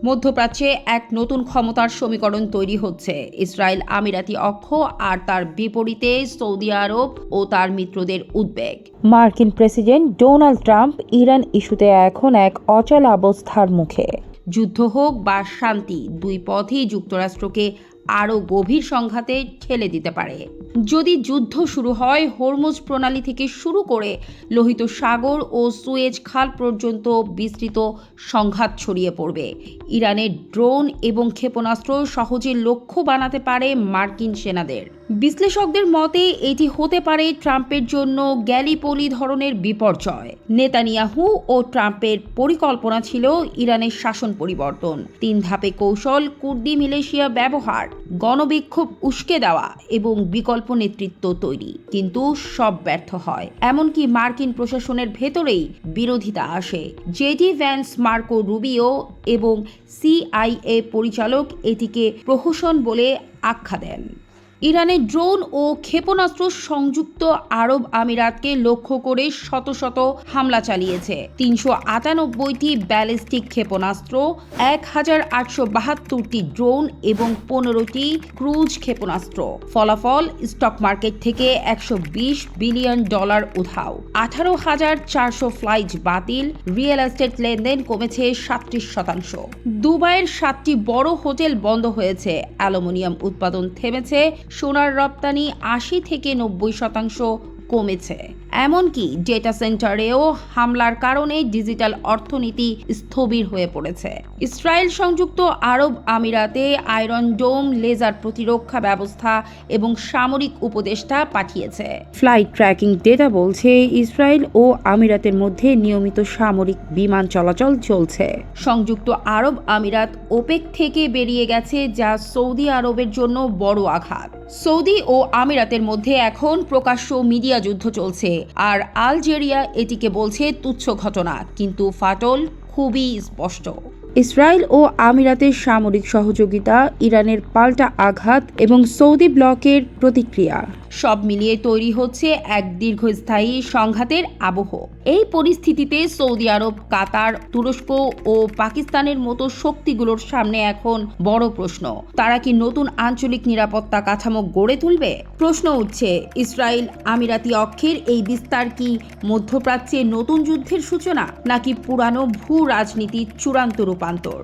মধ্যপ্রাচ্যে এক নতুন ক্ষমতার সমীকরণ তৈরি হচ্ছে। ইসরায়েল আমিরাতি অক্ষ আর তার বিপরীতে সৌদি আরব ও তার মিত্রদের উদ্বেগ। মার্কিন প্রেসিডেন্ট ডোনাল্ড ট্রাম্প ইরান ইস্যুতে এখন এক অচল অবস্থার মুখে। যুদ্ধ হোক বা শান্তি, দুই পথই যুক্তরাষ্ট্রকে আরও গভীর সংঘাতে ঠেলে দিতে পারে। যদি যুদ্ধ শুরু হয়, হরমুজ প্রণালী থেকে শুরু করে লোহিত সাগর ও সুয়েজ খাল পর্যন্ত বিস্তৃত সংঘাত ছড়িয়ে পড়বে। ইরানের ড্রোন এবং ক্ষেপণাস্ত্র সহজে লক্ষ্য বানাতে পারে মার্কিন সেনাদের। বিশ্লেষকদের মতে এটি হতে পারে ট্রাম্পের জন্য গ্যালিপোলি ধরনের বিপর্যয়। নেতানিয়াহু ও ট্রাম্পের পরিকল্পনা ছিল ইরানের শাসন পরিবর্তন, 3 ধাপে কৌশল, কুর্দি মিলিশিয়া ব্যবহার, গণবিক্ষোভ উস্কে দেওয়া এবং বিকল্প নেতৃত্ব তৈরি। কিন্তু সব ব্যর্থ হয়। এমনকি মার্কিন প্রশাসনের ভেতরেই বিরোধিতা আসে। জেডি ভ্যান্স, মার্কো রুবিও এবং সিআইএ পরিচালক এটিকে প্রহসন বলে আখ্যা দেন। ইরানের ড্রোন ও ক্ষেপণাস্ত্র সংযুক্ত আরব আমিরাতকে লক্ষ্য করে শত শত হামলা চালিয়েছে। 398টি ব্যালিস্টিক ক্ষেপণাস্ত্র, 1872টি ড্রোন এবং 15টি ক্রুজ ক্ষেপণাস্ত্র। ফলাফল, স্টক মার্কেট থেকে $120 বিলিয়ন উধাও, 18,400 ফ্লাইট বাতিল, রিয়েল এস্টেট লেনদেন কমেছে 37%। দুবাইয়ের 7টি বড় হোটেল বন্ধ হয়েছে, অ্যালুমিনিয়াম উৎপাদন থেমেছে, সোনার রপ্তানি 80 থেকে 90% কমেছে। এমনকি ডেটা সেন্টারেও হামলার কারণে ডিজিটাল অর্থনীতি স্থবির হয়ে পড়েছে। ইসরায়েল সংযুক্ত আরব আমিরাতে আয়রন ডোম লেজার প্রতিরক্ষা ব্যবস্থা এবং সামরিক উপদেষ্টা পাঠিয়েছে। ফ্লাইট ট্র্যাকিং ডেটা বলছে ইসরায়েল ও আমিরাতের মধ্যে নিয়মিত সামরিক বিমান চলাচল চলছে। সংযুক্ত আরব আমিরাত ওপেক থেকে বেরিয়ে গেছে, যা সৌদি আরবের জন্য বড় আঘাত। সৌদি ও আমিরাতের মধ্যে এখন প্রকাশ্য মিডিয়া যুদ্ধ চলছে, আর আলজেরিয়া এটিকে বলছে তুচ্ছ ঘটনা, কিন্তু ফাটল খুবই স্পষ্ট। ইসরায়েল ও আমিরাতের সামরিক সহযোগিতা, ইরানের পাল্টা আঘাত এবং সৌদি ব্লকের প্রতিক্রিয়া সব মিলিয়ে তৈরি হচ্ছে এক দীর্ঘস্থায়ী সংঘাতের আবহ। এই পরিস্থিতিতে সৌদি আরব, কাতার, তুরস্ক ও পাকিস্তানের মতো শক্তিগুলোর সামনে এখন বড় প্রশ্ন, তারা কি নতুন আঞ্চলিক নিরাপত্তা কাঠামো গড়ে তুলবে? প্রশ্ন উঠছে, ইসরায়েল আমিরাতি অক্ষের এই বিস্তার কি মধ্যপ্রাচ্যে নতুন যুদ্ধের সূচনা, নাকি পুরানো ভূ রাজনীতির চূড়ান্ত রূপান্তর?